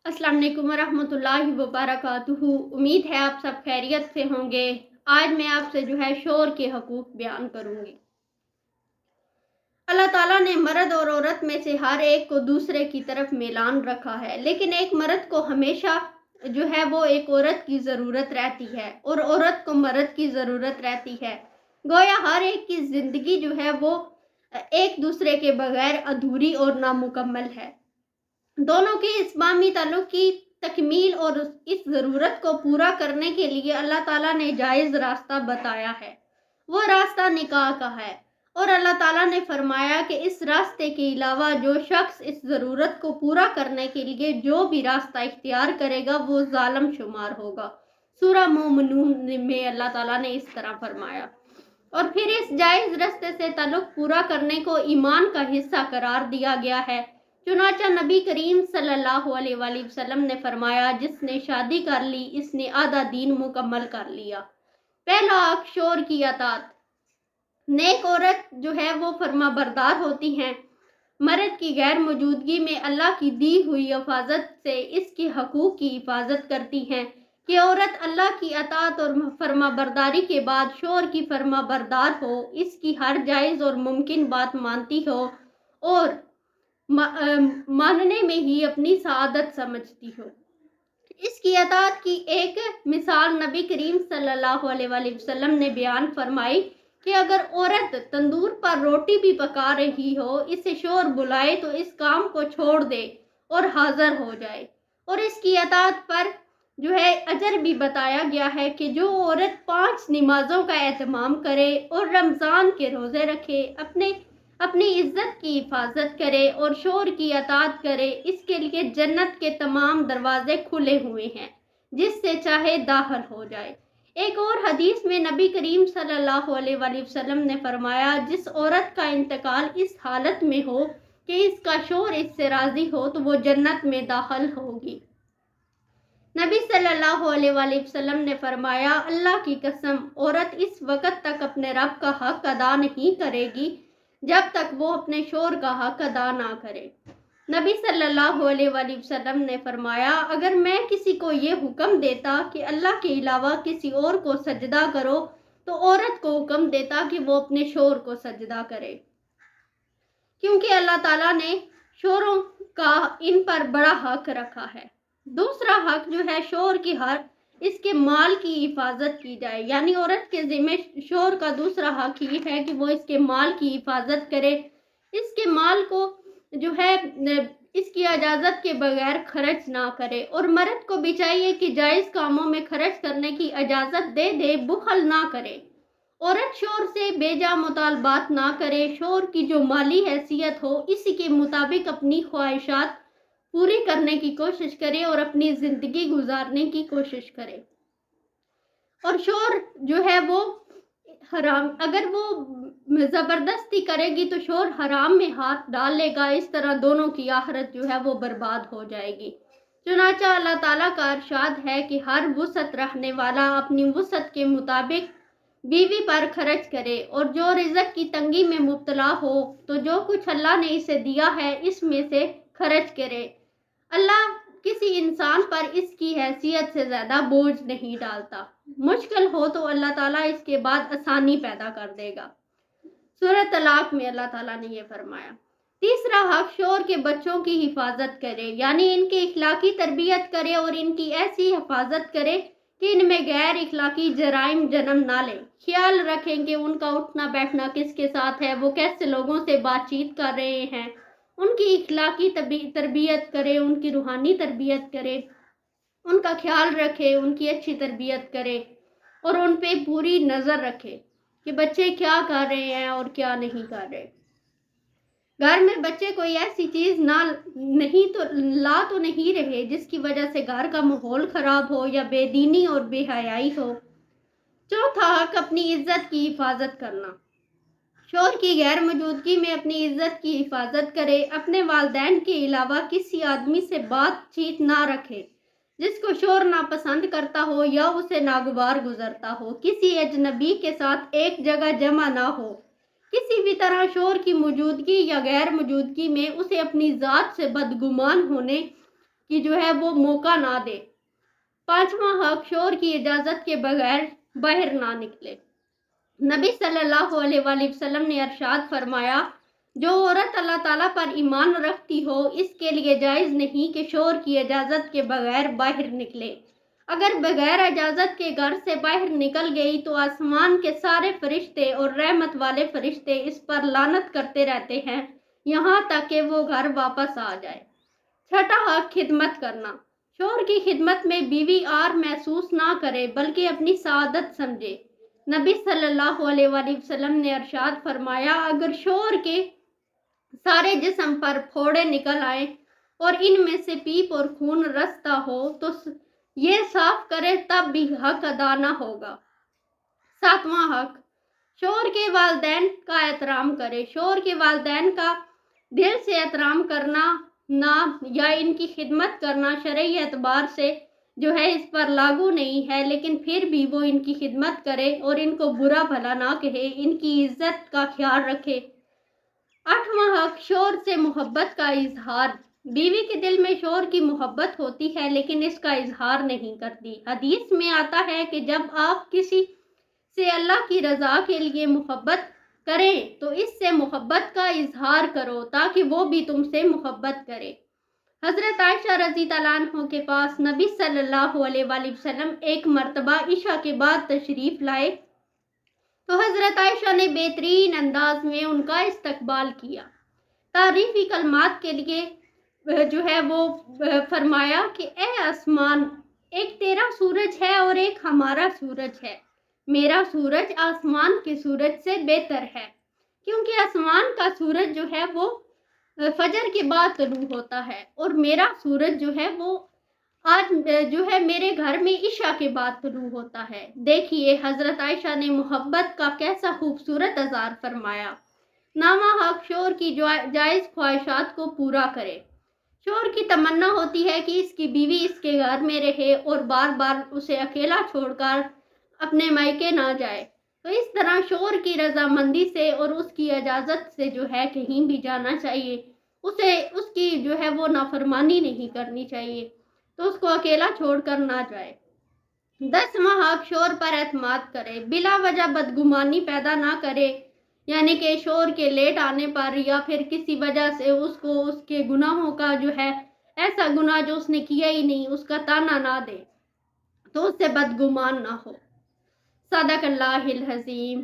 अस्सलाम वालेकुम वरहमतुल्लाहि वबरकातुहू। उम्मीद है आप सब खैरियत से होंगे। आज मैं आपसे शोर के हकूक़ बयान करूँगी। अल्लाह ताला ने मर्द और औरत में से हर एक को दूसरे की तरफ मेलान रखा है, लेकिन एक मर्द को हमेशा वो एक औरत की ज़रूरत रहती है और औरत को मर्द की ज़रूरत रहती है। गोया हर एक की ज़िंदगी वो एक दूसरे के बगैर अधूरी और नामुकम्मल है। दोनों के इस बामी ताल्लुक की तकमील और इस ज़रूरत को पूरा करने के लिए अल्लाह ताला ने जायज़ रास्ता बताया है। वो रास्ता निकाह का है और अल्लाह ताला ने फरमाया कि इस रास्ते के अलावा जो शख्स इस ज़रूरत को पूरा करने के लिए जो भी रास्ता इख्तियार करेगा वो ज़ालिम शुमार होगा। सूरह मोमिनून में अल्लाह ताला ने इस तरह फरमाया। और फिर इस जायज़ रास्ते से ताल्लुक पूरा करने को ईमान का हिस्सा करार दिया गया है। चुनाचा नबी करीम सल्लल्लाहु अलैहि वसल्लम ने फरमाया, जिसने शादी कर ली इसने आधा दीन मुकम्मल कर लिया। पहला हक शोर की अतात। नेक औरत वो फरमा बरदार होती हैं, मर्द की गैर मौजूदगी में अल्लाह की दी हुई हिफाजत से इसके हकूक़ की हिफाजत करती हैं कि औरत अल्लाह की अतात और फरमा बरदारी के बाद शोर की फरमा बरदार हो, इसकी हर जायज़ और मुमकिन बात मानती हो और मानने में ही अपनी सआदत समझती हो। इसकी अतात की एक मिसाल नबी करीम सल्लल्लाहु अलैहि वसल्लम ने बयान फरमाई कि अगर औरत तंदूर पर रोटी भी पका रही हो, इसे शोर बुलाए तो इस काम को छोड़ दे और हाजिर हो जाए। और इसकी अतात पर अजर भी बताया गया है कि जो औरत 5 नमाजों का एहतमाम करे और रमज़ान के रोज़े रखे, अपनी इज्जत की हिफाजत करे और शोर की अतात करे, इसके लिए जन्नत के तमाम दरवाजे खुले हुए हैं, जिससे चाहे दाखिल हो जाए। एक और हदीस में नबी करीम सल्लल्लाहु अलैहि वसल्लम ने फरमाया, जिस औरत का इंतकाल इस हालत में हो कि इसका शोर इससे राज़ी हो तो वो जन्नत में दाखिल होगी। नबी सल्लल्लाहु अलैहि वसल्लम ने फरमाया, अल्लाह की कसम, औरत इस वक़्त तक अपने रब का हक अदा नहीं करेगी जब तक वो अपने शोर का हक अदा ना करे। नबी सल्लल्लाहु अलैहि वसल्लम ने फरमाया, अगर मैं किसी को ये हुक्म देता कि अल्लाह के अलावा किसी और को सजदा करो तो औरत को हुक्म देता कि वो अपने शोर को सजदा करे, क्योंकि अल्लाह ताला ने शोरों का इन पर बड़ा हक रखा है। दूसरा हक शोर की हर इसके माल की हिफाजत की जाए, यानी औरत के ज़िम्मे शोर का दूसरा हक ये है कि वो इसके माल की हिफाजत करे, इसके माल को इसकी इजाज़त के बगैर खर्च ना करे। और मर्द को भी चाहिए कि जायज़ कामों में खर्च करने की इजाज़त दे, बुखल ना करे। औरत शोर से बेजा मुतालबात ना करे, शोर की जो माली हैसियत हो इसी के मुताबिक अपनी ख्वाहिशात पूरी करने की कोशिश करे और अपनी ज़िंदगी गुजारने की कोशिश करे। और शोर वो हराम, अगर वो ज़बरदस्ती करेगी तो शोर हराम में हाथ डाल लेगा, इस तरह दोनों की आखिरत वो बर्बाद हो जाएगी। चुनाचा अल्लाह ताला का इरशाद है कि हर वुसअत रखने वाला अपनी वुसअत के मुताबिक बीवी पर खर्च करे, और जो रिज़्क की तंगी में मुब्तला हो तो जो कुछ अल्लाह ने इसे दिया है इसमें से खर्च करे। अल्लाह किसी इंसान पर इसकी हैसियत से ज़्यादा बोझ नहीं डालता। मुश्किल हो तो अल्लाह ताला इसके बाद आसानी पैदा कर देगा। सूरह तलाक में अल्लाह ताला ने ये फरमाया। तीसरा हक शोर के बच्चों की हिफाजत करे, यानी इनकी इखलाकी तरबियत करे और इनकी ऐसी हिफाजत करे कि इनमें गैर इखलाकी जराइम जन्म ना ले। ख्याल रखें कि उनका उठना बैठना किसके साथ है, वो कैसे लोगों से बातचीत कर रहे हैं, उनकी इखलाकी तरबियत करे, उनकी रूहानी तरबियत करे, उनका ख्याल रखे, उनकी अच्छी तरबियत करे और उन पे पूरी नज़र रखे कि बच्चे क्या कर रहे हैं और क्या नहीं कर रहे। घर में बच्चे कोई ऐसी चीज़ ला तो नहीं रहे जिसकी वजह से घर का माहौल ख़राब हो या बेदीनी और बेहयाई हो। चौथा हक अपनी इज्जत की हिफाजत करना। शोर की गैर मौजूदगी में अपनी इज्जत की हिफाजत करे, अपने वालिदैन के अलावा किसी आदमी से बातचीत ना रखे जिसको शोर नापसंद करता हो या उसे नागवार गुजरता हो, किसी अजनबी के साथ एक जगह जमा ना हो, किसी भी तरह शोर की मौजूदगी या गैर मौजूदगी में उसे अपनी ज़ात से बदगुमान होने کی جو ہے وہ موقع نہ دے۔ پانچواں حق، شوہر کی اجازت کے بغیر باہر نہ نکلے۔ نبی صلی اللہ علیہ وآلہ وسلم نے ارشاد فرمایا، جو عورت اللہ تعالیٰ پر ایمان رکھتی ہو اس کے لیے جائز نہیں کہ شوہر کی اجازت کے بغیر باہر نکلے۔ اگر بغیر اجازت کے گھر سے باہر نکل گئی تو آسمان کے سارے فرشتے اور رحمت والے فرشتے اس پر لعنت کرتے رہتے ہیں یہاں تک کہ وہ گھر واپس آ جائے۔ چھٹا حق، خدمت کرنا۔ شوہر کی خدمت میں بیوی عار محسوس نہ کرے بلکہ اپنی سعادت سمجھے۔ نبی صلی اللہ علیہ وآلہ وسلم نے ارشاد فرمایا، اگر شوہر کے سارے جسم پر پھوڑے نکل آئیں اور ان میں سے پیپ اور خون رستا ہو تو یہ صاف کرے تب بھی حق ادا نہ ہوگا۔ ساتواں حق، شوہر کے والدین کا احترام کرے۔ شوہر کے والدین کا دل سے احترام کرنا نہ یا ان کی خدمت کرنا شرعی اعتبار سے جو ہے اس پر لاگو نہیں ہے، لیکن پھر بھی وہ ان کی خدمت کرے اور ان کو برا بھلا نہ کہے، ان کی عزت کا خیال رکھے۔ آٹھواں حق، شوہر سے محبت کا اظہار۔ بیوی کے دل میں شوہر کی محبت ہوتی ہے لیکن اس کا اظہار نہیں کرتی۔ حدیث میں آتا ہے کہ جب آپ کسی سے اللہ کی رضا کے لیے محبت کریں تو اس سے محبت کا اظہار کرو تاکہ وہ بھی تم سے محبت کرے۔ حضرت عائشہ رضی اللہ عنہ کے پاس نبی صلی اللہ علیہ وآلہ وسلم ایک مرتبہ عشاء کے بعد تشریف لائے تو حضرت عائشہ نے بہترین انداز میں ان کا استقبال کیا، تعریفی کلمات کے لیے جو ہے وہ فرمایا کہ اے آسمان، ایک تیرا سورج ہے اور ایک ہمارا سورج ہے۔ میرا سورج آسمان کے سورج سے بہتر ہے کیونکہ آسمان کا سورج جو ہے وہ فجر کے بعد طلوع ہوتا ہے اور میرا سورج جو ہے وہ آج جو ہے میرے گھر میں عشاء کے بعد طلوع ہوتا ہے۔ دیکھیے حضرت عائشہ نے محبت کا کیسا خوبصورت اظہار فرمایا۔ نواں حق، شوہر کی جائز خواہشات کو پورا کرے۔ شوہر کی تمنا ہوتی ہے کہ اس کی بیوی اس کے گھر میں رہے اور بار بار اسے اکیلا چھوڑ کر اپنے مائکے نہ جائے، تو اس طرح شوہر کی رضامندی سے اور اس کی اجازت سے جو ہے کہیں بھی جانا چاہیے، اسے اس کی جو ہے وہ نافرمانی نہیں کرنی چاہیے، تو اس کو اکیلا چھوڑ کر نہ جائے۔ 10واں حق، شوہر پر اعتماد کرے، بلا وجہ بدگمانی پیدا نہ کرے، یعنی کہ شوہر کے لیٹ آنے پر یا پھر کسی وجہ سے اس کو اس کے گناہوں کا جو ہے ایسا گناہ جو اس نے کیا ہی نہیں اس کا تانا نہ دے تو اس سے بدگمان نہ ہو۔ صدق اللہ العظیم۔